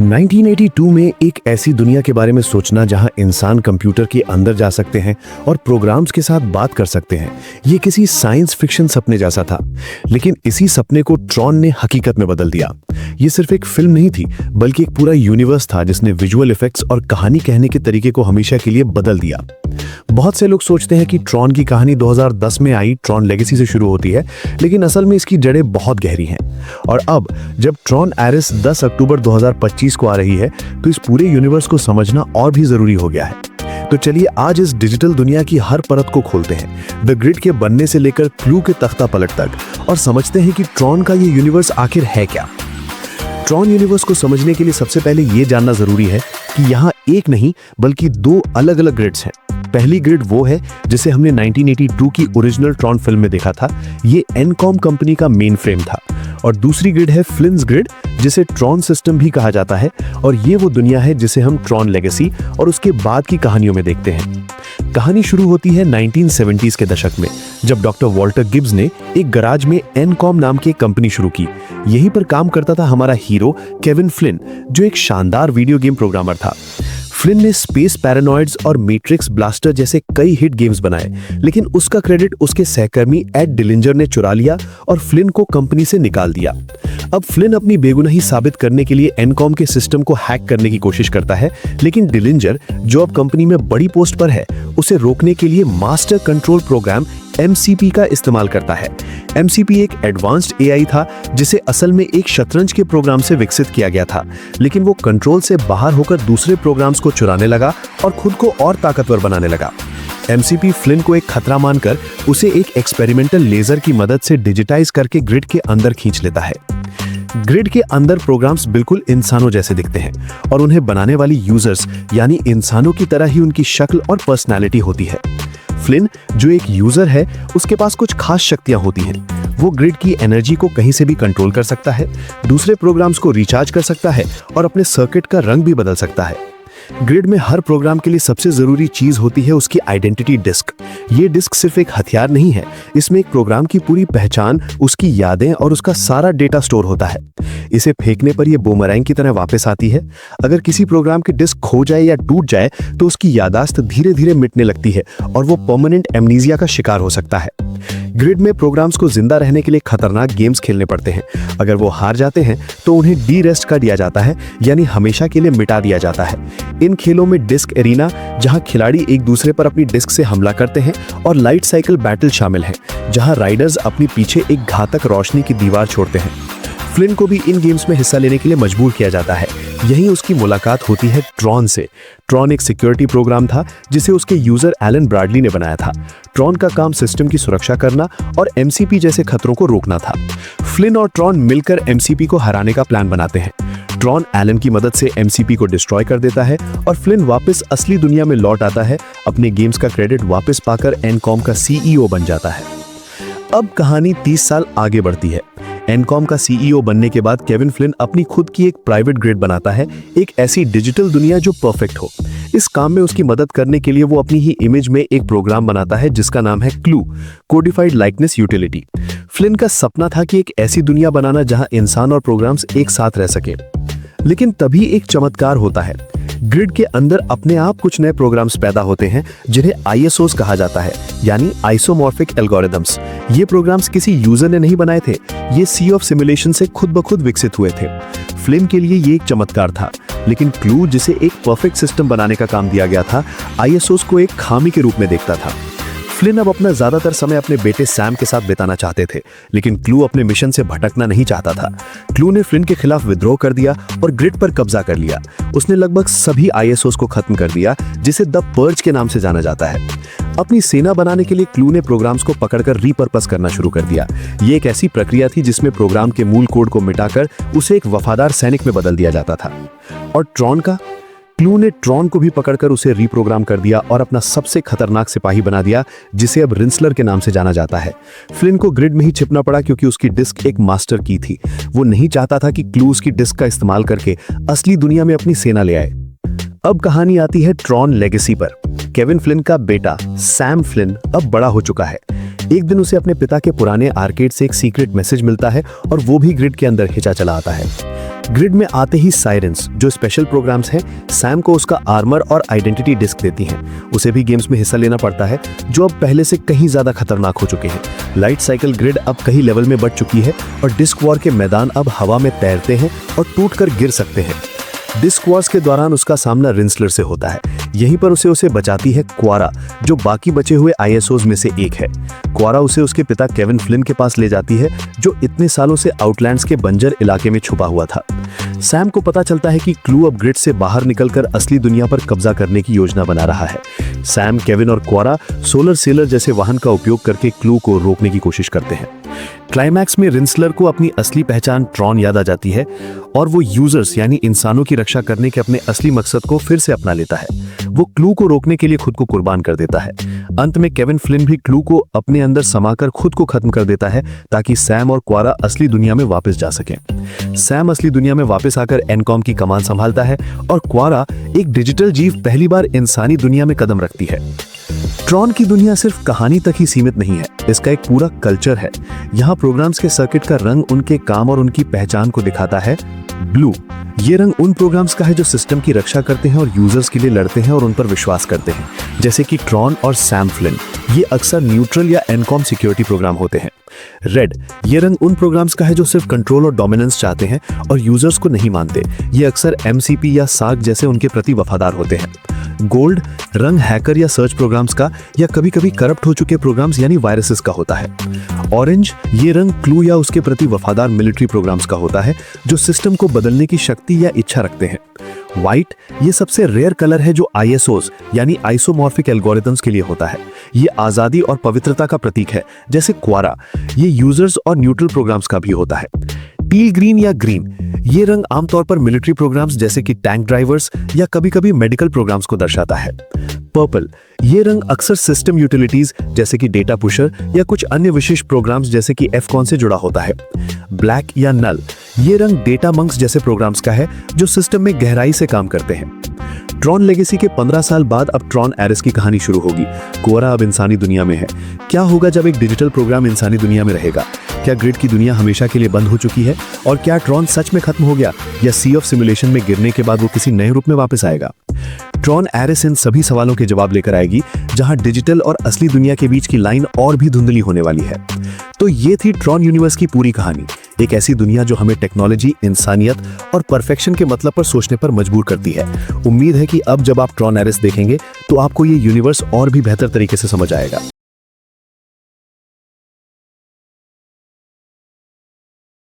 1982 में एक ऐसी दुनिया के बारे में सोचना जहां इंसान कंप्यूटर के अंदर जा सकते हैं और प्रोग्राम्स के साथ बात कर सकते हैं, ये किसी साइंस फिक्शन सपने जैसा था। लेकिन इसी सपने को ट्रॉन ने हकीकत में बदल दिया। ये सिर्फ एक फिल्म नहीं थी, बल्कि एक पूरा यूनिवर्स था जिसने विजुअल इफेक्ट्स और कहानी कहने के तरीके को हमेशा के लिए बदल दिया। बहुत से लोग सोचते हैं कि ट्रॉन की कहानी 2010 में आई ट्रॉन लेगेसी से शुरू होती है, लेकिन असल में इसकी जड़ें बहुत गहरी हैं। और अब जब ट्रॉन एरिस 10 अक्टूबर 2025 को आ रही है, तो इस पूरे यूनिवर्स को समझना और भी जरूरी हो गया है। तो चलिए आज इस डिजिटल दुनिया की हर परत को खोलते हैं, द ग्रिड के बनने से लेकर क्लू के तख्ता पलट तक, और समझते हैं कि ट्रॉन का ये यूनिवर्स आखिर है क्या। ट्रॉन यूनिवर्स को समझने के लिए सबसे पहले ये जानना जरूरी है कि यहाँ एक नहीं बल्कि दो अलग अलग ग्रिड्स हैं। पहली ग्रिड वो है जिसे हमने 1982 की ओरिजिनल ट्रॉन फिल्म में देखा था, ये एनकॉम कंपनी का मेन फ्रेम था। और दूसरी ग्रिड है फ्लिन्स ग्रिड, जिसे ट्रॉन सिस्टम भी कहा जाता है, और ये वो दुनिया है जिसे हम ट्रॉन लेगेसी और उसके बाद की कहानियों में देखते हैं। कहानी शुरू होती है 1970s के दशक में, जब डॉक्टर वॉल्टर गिब्स ने एक गराज में एनकॉम नाम की एक कंपनी शुरू की। यहीं पर काम करता था हमारा हीरो केविन फ्लिन, जो एक शानदार वीडियो गेम प्रोग्रामर था। फ्लिन ने स्पेस पैरानॉइड्स और मैट्रिक्स ब्लास्टर जैसे कई हिट गेम्स बनाए, लेकिन उसका क्रेडिट उसके सहकर्मी एड डिलिंजर ने चुरा लिया और फ्लिन को कंपनी से निकाल दिया। अब फ्लिन अपनी बेगुनाही साबित करने के लिए एनकॉम के सिस्टम को हैक करने की कोशिश करता है, लेकिन डिलिंजर, जो अब कंपनी में बड़ी पोस्ट पर है, उसे रोकने के लिए मास्टर कंट्रोल प्रोग्राम MCP का इस्तेमाल करता है। MCP एक एडवांस्ड AI था जिसे असल में एक शतरंज के प्रोग्राम से विकसित किया गया था, लेकिन वो कंट्रोल से बाहर होकर दूसरे प्रोग्राम्स को चुराने लगा और खुद को और ताकतवर बनाने लगा। MCP फ्लिन को एक खतरा मानकर उसे एक एक्सपेरिमेंटल लेजर की मदद से डिजिटाइज करके ग्रिड के अंदर खींच लेता है। ग्रिड के अंदर प्रोग्राम्स बिल्कुल इंसानों जैसे दिखते हैं और उन्हें बनाने वाली यूजर्स यानी इंसानों की तरह ही उनकी शक्ल और पर्सनैलिटी होती है। फ्लिन, जो एक यूजर है, उसके पास कुछ खास शक्तियां होती हैं। वो ग्रिड की एनर्जी को कहीं से भी कंट्रोल कर सकता है, दूसरे प्रोग्राम्स को रिचार्ज कर सकता है और अपने सर्किट का रंग भी बदल सकता है। ग्रिड में हर प्रोग्राम के लिए सबसे जरूरी चीज होती है उसकी आइडेंटिटी डिस्क। ये डिस्क सिर्फ एक हथियार नहीं है, इसमें एक प्रोग्राम की पूरी पहचान, उसकी यादें और उसका सारा डेटा स्टोर होता है। इसे फेंकने पर यह बूमरैंग की तरह वापस आती है। अगर किसी प्रोग्राम की डिस्क खो जाए या टूट जाए तो उसकी यादाश्त धीरे धीरे मिटने लगती है और वो परमानेंट एमनीजिया का शिकार हो सकता है। ग्रिड में प्रोग्राम्स को जिंदा रहने के लिए खतरनाक गेम्स खेलने पड़ते हैं। अगर वो हार जाते हैं तो उन्हें डी रेस्ट कर दिया जाता है, यानी हमेशा के लिए मिटा दिया जाता है। इन खेलों में डिस्क एरिना, जहां खिलाड़ी एक दूसरे पर अपनी डिस्क से हमला करते हैं, और लाइट साइकिल बैटल शामिल है, जहां राइडर्स अपने पीछे एक घातक रोशनी की दीवार छोड़ते हैं। फ्लिन को भी इन गेम्स में हिस्सा लेने के लिए मजबूर किया जाता है। यहीं उसकी मुलाकात होती है ट्रॉन से। ट्रॉन एक सिक्योरिटी प्रोग्राम था जिसे उसके यूजर एलन ब्रैडली ने बनाया था। ट्रॉन का काम सिस्टम की सुरक्षा करना और MCP जैसे खतरों को रोकना था। फ्लिन और ट्रॉन मिलकर MCP को हराने का प्लान बनाते हैं। ट्रॉन एलन की मदद से MCP को डिस्ट्रॉय कर देता है और फ्लिन वापस असली दुनिया में लौट आता है। अपने गेम्स का क्रेडिट वापस पाकर एनकॉम का CEO बन जाता है। अब कहानी 30 साल आगे बढ़ती है। एनकॉम का CEO बनने के बाद केविन फ्लिन अपनी खुद की एक प्राइवेट ग्रिड बनाता है, एक ऐसी डिजिटल दुनिया जो परफेक्ट हो। इस काम में उसकी मदद करने के लिए वो अपनी ही इमेज में एक प्रोग्राम बनाता है जिसका नाम है clue, codified likeness utility. Flint का सपना था कि एक ऐसी दुनिया बनाना जहां इंसान और प्रोग्राम्स एक साथ रह सके। लेकिन तभी एक चमत्कार होता है। ग्रिड के अंदर अपने आप कुछ नए प्रोग्राम्स पैदा होते हैं जिन्हें ISOs कहा जाता है, यानी आइसोमॉर्फिक एल्गोरिथम्स। ये प्रोग्राम्स किसी यूजर ने नहीं बनाए थे, ये सी ऑफ सिमुलेशन से खुद ब खुद विकसित हुए थे। फ्लिन के लिए ये एक चमत्कार था, लेकिन क्लू, जिसे एक परफेक्ट सिस्टम बनाने का काम दिया गया था, ISOs को एक खामी के रूप में देखता था। फ्लिन अब अपना ज्यादातर समय अपने बेटे सैम के साथ बिताना चाहते थे, लेकिन क्लू अपने मिशन से भटकना नहीं चाहता था। क्लू ने फ्लिन के खिलाफ विद्रोह कर दिया और ग्रिड पर कब्जा कर लिया। उसने लगभग सभी ISOs को खत्म कर दिया, जिसे द पर्ज के नाम से जाना जाता है। अपनी सेना बनाने के लिए क्लू ने प्रोग्राम्स को पकड़कर रीपर्पस करना शुरू कर दिया। ये एक ऐसी प्रक्रिया थी जिसमें प्रोग्राम के मूल कोड को मिटाकर उसे एक वफादार सैनिक में बदल दिया जाता था। और ट्रॉन का, क्लू ने ट्रॉन को भी पकड़कर उसे रीप्रोग्राम कर दिया और अपना सबसे खतरनाक सिपाही बना दिया, जिसे अब रिंसलर के नाम से जाना जाता है। फ्लिन को ग्रिड में ही छिपना पड़ा क्योंकि उसकी डिस्क एक मास्टर की थी। वो नहीं चाहता था कि क्लू उसकी डिस्क का इस्तेमाल करके असली दुनिया में अपनी सेना ले आए। अब कहानी आती है ट्रॉन लेगेसी पर। केविन फ्लिन का बेटा सैम फ्लिन अब बड़ा हो चुका है। एक दिन उसे अपने पिता के पुराने आर्केड से एक सीक्रेट मैसेज मिलता है और वो भी ग्रिड के अंदर खिंचा चला आता है। ग्रिड में आते ही साइरेंस, जो स्पेशल प्रोग्राम्स हैं, सैम को उसका आर्मर और आइडेंटिटी डिस्क देती हैं। उसे भी गेम्स में हिस्सा लेना पड़ता है, जो अब पहले से कहीं ज्यादा खतरनाक हो चुके हैं। लाइट साइकिल ग्रिड अब कई लेवल में बढ़ चुकी है और डिस्क वॉर के मैदान अब हवा में तैरते हैं और टूटकर गिर सकते हैं। डिस्क वॉर्स के दौरान उसका सामना रिंसलर से होता है। यहीं पर उसे बचाती है क्वारा, जो बाकी बचे हुए आईएसओज में से एक है। क्वारा उसे उसके पिता केविन फ्लिन के पास ले जाती है, जो इतने सालों से आउटलैंड्स के बंजर इलाके में छुपा हुआ था। सैम को पता चलता है कि क्लू अब ग्रिड से बाहर निकलकर असली दुनिया पर कब्जा करने की योजना बना रहा है। सैम, केविन और क्वारा सोलर सेलर जैसे वाहन का उपयोग करके क्लू को रोकने की कोशिश करते हैं। क्लाइमैक्स में रिंसलर को अपनी असली पहचान ट्रॉन याद आ जाती है और वो यूजर्स यानी इंसानों की रक्षा करने के अपने असली मकसद को फिर से अपना लेता है। वो क्लू को रोकने के लिए खुद को कुर्बान कर देता है। अंत में केविन फ्लिन भी क्लू को अपने अंदर समाकर खुद को खत्म कर देता है, ताकि सैम और क्वारा असली दुनिया में वापस जा सकें। सैम असली दुनिया में वापस आकर एनकॉम की कमान संभालता है और क्वारा, एक डिजिटल जीव, पहली बार इंसानी दुनिया में कदम रखती है। ट्रॉन की दुनिया सिर्फ कहानी तक ही सीमित नहीं है, इसका एक पूरा कल्चर है। यहाँ प्रोग्राम्स के सर्किट का रंग उनके काम और उनकी पहचान को दिखाता है। ब्लू, ये रंग उन प्रोग्राम्स का है जो सिस्टम की रक्षा करते हैं और यूजर्स के लिए लड़ते हैं और उन पर विश्वास करते हैं, जैसे कि ट्रॉन और सैम फ्लिन। ये अक्सर न्यूट्रल या एनकॉम सिक्योरिटी प्रोग्राम होते हैं। रेड, ये रंग उन प्रोग्राम्स का है जो सिर्फ कंट्रोल और डोमिनेंस चाहते हैं और यूजर्स को नहीं मानते। ये अक्सर एमसीपी या साग जैसे उनके प्रति वफादार होते हैं। गोल्ड, रंग हैकर या सर्च प्रोग्राम्स का या कभी-कभी करप्ट हो चुके प्रोग्राम्स यानी वायरसेस का होता है। ऑरेंज, ये रंग क्लू या उसके प्रति वफादार मिलिट्री प्रोग्राम्स का होता है, जो सिस्टम को बदलने की शक्ति या इच्छा रखते हैं। व्हाइट, ये सबसे रेयर कलर है जो आईएसओज यानी आइसोमॉर्फिक एल्गोरिथम्स के लिए होता है। ये आजादी और पवित्रता का प्रतीक है, जैसे क्वारा। ये यूजर्स और न्यूट्रल प्रोग्राम्स का भी होता है। टील ग्रीन या ग्रीन, ये रंग आमतौर पर मिलिट्री प्रोग्राम्स जैसे कि टैंक ड्राइवर्स या कभी-कभी मेडिकल प्रोग्राम्स को दर्शाता है। पर्पल, ये रंग अक्सर सिस्टम यूटिलिटीज जैसे कि डेटा पुशर या कुछ अन्य विशेष प्रोग्राम्स जैसे कि एफकॉन से जुड़ा होता है। ब्लैक या नल, ये रंग डेटा मंक्स जैसे प्रोग्राम्स का है जो सिस्टम में गहराई से काम करते हैं। ट्रॉन लेगेसी के 15 साल बाद अब ट्रॉन एरिस की कहानी शुरू होगी। क्वारा अब इंसानी दुनिया में है। क्या होगा जब एक डिजिटल प्रोग्राम इंसानी दुनिया में रहेगा? क्या ग्रिड की दुनिया हमेशा के लिए बंद हो चुकी है? और क्या ट्रॉन सच में खत्म हो गया, या सी ऑफ सिमुलेशन में गिरने के बाद वो किसी नए रूप में वापस आएगा? ट्रॉन एरिस इन सभी सवालों के जवाब लेकर आएगी, जहां डिजिटल और असली दुनिया के बीच की लाइन और भी धुंधली होने वाली है। तो ये थी ट्रॉन यूनिवर्स की पूरी कहानी। एक ऐसी दुनिया जो हमें टेक्नोलॉजी, इंसानियत और परफेक्शन के मतलब पर सोचने पर मजबूर करती है। उम्मीद है कि अब जब आप ट्रॉन एरिस देखेंगे तो आपको ये यूनिवर्स और भी बेहतर तरीके से समझ आएगा।